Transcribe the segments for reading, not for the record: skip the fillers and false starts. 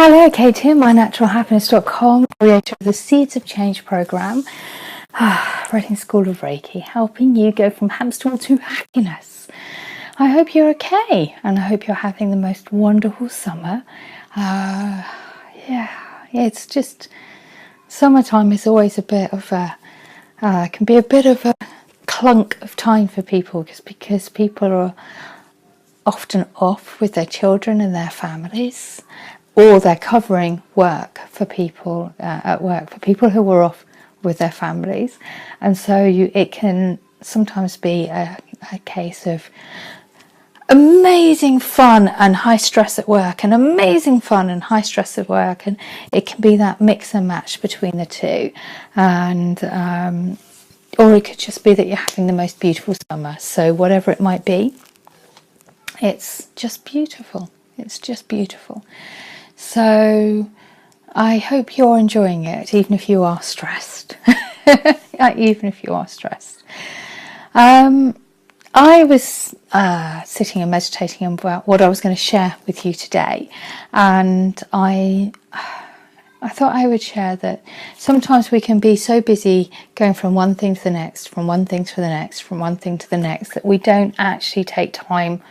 Hello, Katie, mynaturalhappiness.com, creator of the Seeds of Change program, Reading School of Reiki, helping you go from hamster wheel to happiness. I hope you're okay, and I hope you're having the most wonderful summer. It's just, summertime is always a bit of a, can be a bit of a clunk of time for people, because people are often off with their children and their families, or they're covering work for people at work, for people who are off with their families. And so it can sometimes be a case of amazing fun and high stress at work, and amazing fun and high stress at work, and it can be that mix and match between the two. And or it could just be that you're having the most beautiful summer. So whatever it might be, it's just beautiful. It's just beautiful. So I hope you're enjoying it, even if you are stressed. Even if you are stressed. I was sitting and meditating about what I was going to share with you today, and I thought I would share that sometimes we can be so busy going from one thing to the next, from one thing to the next, from one thing to the next, that we don't actually take time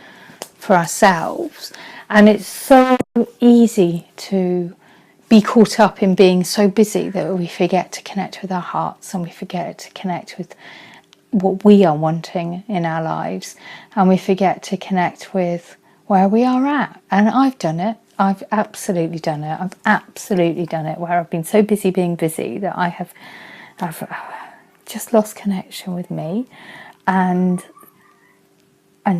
for ourselves. And it's so easy to be caught up in being so busy that we forget to connect with our hearts, and we forget to connect with what we are wanting in our lives, and we forget to connect with where we are at. And I've done it. I've absolutely done it. I've absolutely done it, where I've been so busy being busy that I've just lost connection with me. And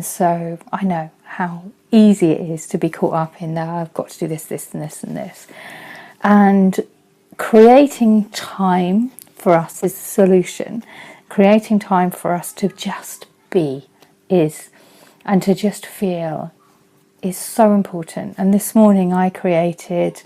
so I know how easy it is to be caught up in that I've got to do this, this, and this, and this. And creating time for us is the solution. Creating time for us to just be and to just feel is so important. And this morning I created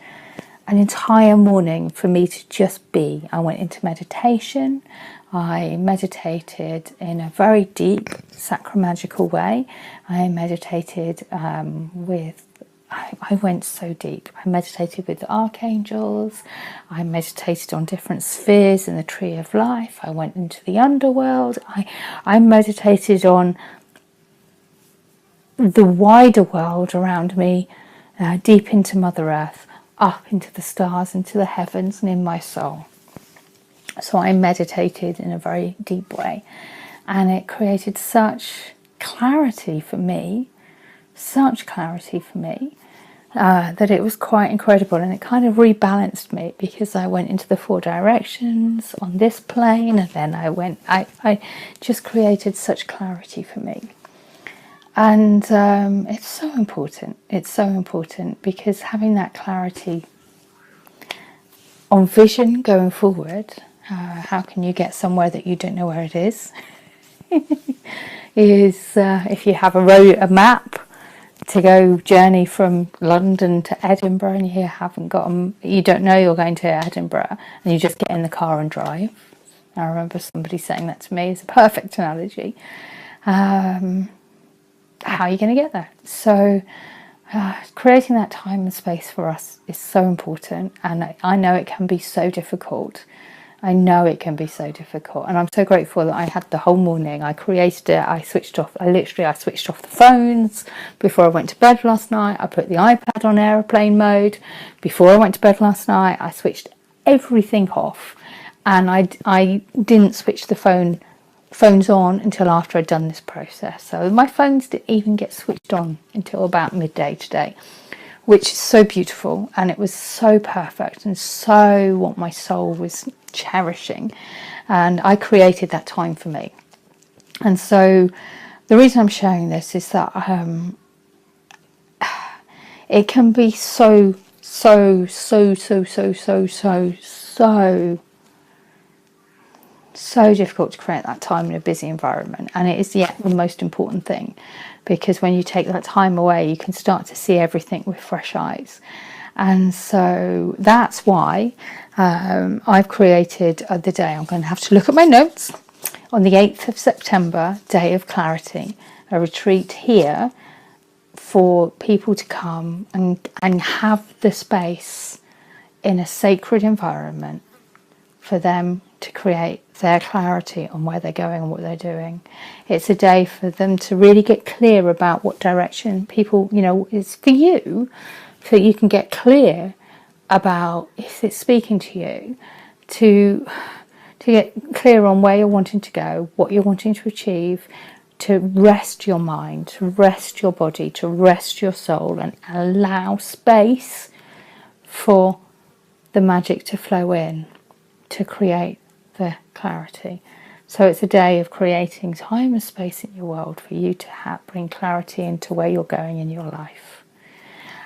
an entire morning for me to just be. I went into meditation. I meditated in a very deep sacromagical way. I meditated I went so deep. I meditated with the archangels. I meditated on different spheres in the tree of life. I went into the underworld. I meditated on the wider world around me, deep into Mother Earth, up into the stars, into the heavens, and in my soul. So I meditated in a very deep way, and it created such clarity for me, that it was quite incredible. And it kind of rebalanced me, because I went into the four directions on this plane, and then I just created such clarity for me. And it's so important. It's so important, because having that clarity on vision going forward, how can you get somewhere that you don't know where it is? Is if you have a map to go journey from London to Edinburgh, and you don't know you're going to Edinburgh, and you just get in the car and drive. I remember somebody saying that to me. It's a perfect analogy. How are you going to get there? So creating that time and space for us is so important, and I know it can be so difficult. And I'm so grateful that I had the whole morning. I created it. I switched off the phones before I went to bed last night. I put the iPad on airplane mode before I went to bed last night. I switched everything off, and I didn't switch the phones on until after I'd done this process. So my phones didn't even get switched on until about midday today, which is so beautiful, and it was so perfect, and so what my soul was cherishing. And I created that time for me. And so the reason I'm sharing this is that it can be so difficult to create that time in a busy environment. And it is yet the most important thing, because when you take that time away, you can start to see everything with fresh eyes. And so that's why I've created the day. I'm going to have to look at my notes. On the 8th of September, Day of Clarity, a retreat here for people to come and have the space in a sacred environment for them to create their clarity on where they're going and what they're doing. It's a day for them to really get clear about what direction people, it's for you, so you can get clear about if it's speaking to you, to get clear on where you're wanting to go, what you're wanting to achieve, to rest your mind, to rest your body, to rest your soul, and allow space for the magic to flow in to create the clarity. So it's a day of creating time and space in your world for you to bring clarity into where you're going in your life.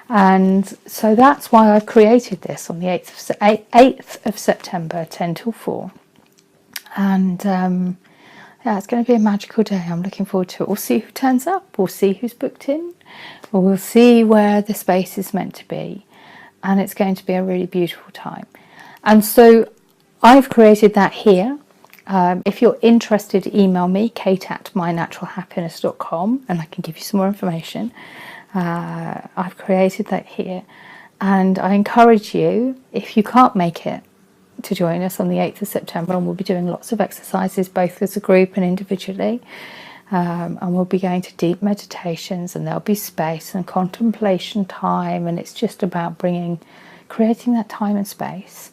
And so that's why I've created this on the 8th of September, 10 till 4. And it's going to be a magical day. I'm looking forward to it. We'll see who turns up. We'll see who's booked in. We'll see where the space is meant to be. And it's going to be a really beautiful time. And so I've created that here. If you're interested, email me, kate@mynaturalhappiness.com, and I can give you some more information. I've created that here. And I encourage you, if you can't make it, to join us on the 8th of September, and we'll be doing lots of exercises, both as a group and individually. And we'll be going to deep meditations, and there'll be space and contemplation time, and it's just about creating that time and space.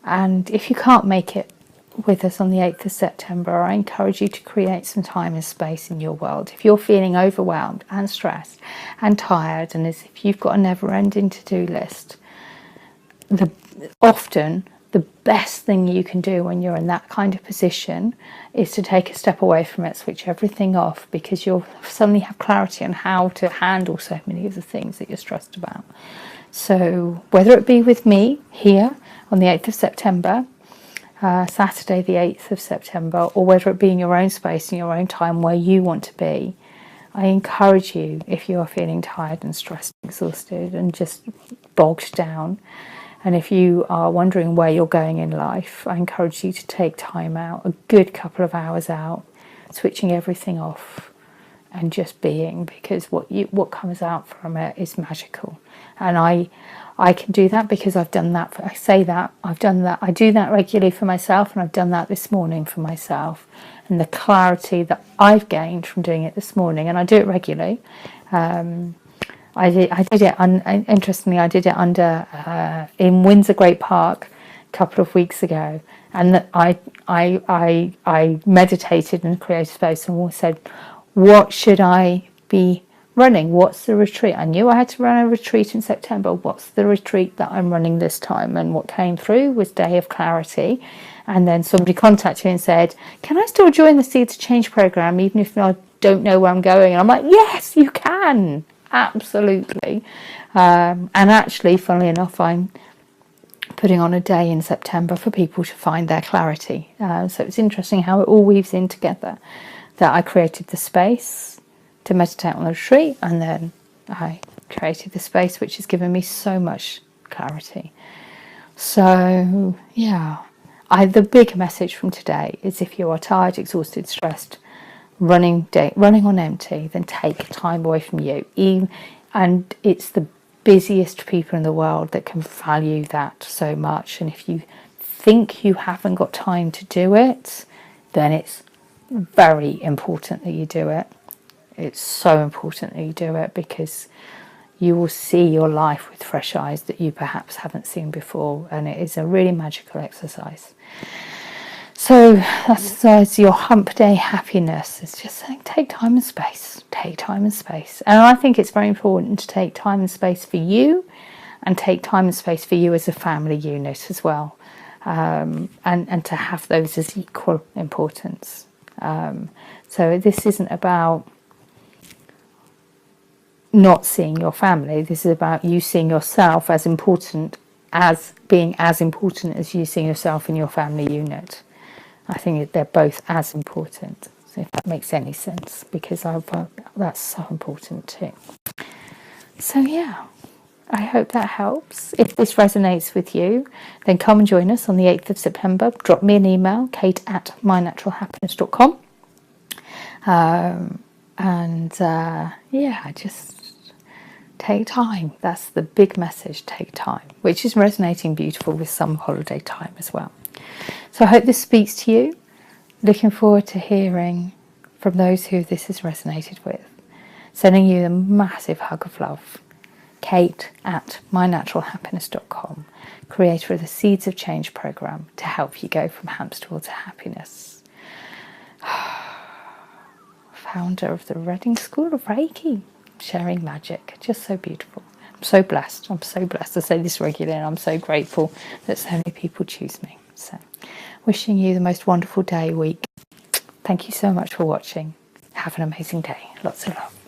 And if you can't make it with us on the 8th of September, I encourage you to create some time and space in your world. If you're feeling overwhelmed and stressed and tired, and as if you've got a never-ending to-do list, often the best thing you can do when you're in that kind of position is to take a step away from it, switch everything off, because you'll suddenly have clarity on how to handle so many of the things that you're stressed about. So whether it be with me here on the 8th of September, Saturday the 8th of September, or whether it be in your own space, in your own time where you want to be, I encourage you, if you are feeling tired and stressed, exhausted and just bogged down, and if you are wondering where you're going in life, I encourage you to take time out, a good couple of hours out, switching everything off and just being, because what comes out from it is magical. And I can do that because I've done that. I've done that. I do that regularly for myself, and I've done that this morning for myself. And the clarity that I've gained from doing it this morning, and I do it regularly. I did it. Interestingly, I did it in Windsor Great Park a couple of weeks ago, and I meditated and created space, and said, "What should I be running? What's the retreat?" I knew I had to run a retreat in September. What's the retreat that I'm running this time? And what came through was Day of Clarity. And then somebody contacted me and said, "Can I still join the Seed to Change program even if I don't know where I'm going?" And I'm like, "Yes, you can. Absolutely." And actually, funnily enough, I'm putting on a day in September for people to find their clarity. So it's interesting how it all weaves in together. That I created the space to meditate on the retreat, and then I created the space which has given me so much clarity. So yeah, the big message from today is, if you are tired, exhausted, stressed, running on empty, then take time away from you. And it's the busiest people in the world that can value that so much. And if you think you haven't got time to do it, then it's very important that you do it. It's so important that you do it, because you will see your life with fresh eyes that you perhaps haven't seen before, and it is a really magical exercise. So that's your hump day happiness. It's just saying, take time and space. Take time and space. And I think it's very important to take time and space for you, and take time and space for you as a family unit as well, and to have those as equal importance. So this isn't about not seeing your family. This is about you seeing yourself as important, as being as important as you seeing yourself in your family unit. I think they're both as important, so if that makes any sense, because that's so important too. So yeah, I hope that helps. If this resonates with you, then come and join us on the 8th of September. Drop me an email, kate@mynaturalhappiness.com. Yeah, just Take time. That's the big message. Take time, which is resonating beautiful with some holiday time as well. So I hope this speaks to you. Looking forward to hearing from those who this has resonated with. Sending you a massive hug of love. Kate at mynaturalhappiness.com, creator of the Seeds of Change program to help you go from hamster wheel to happiness. Founder of the Reading School of Reiki, sharing magic. Just so beautiful. I'm so blessed. I'm so blessed to say this regularly, and I'm so grateful that so many people choose me. So, wishing you the most wonderful day, week. Thank you so much for watching. Have an amazing day. Lots of love.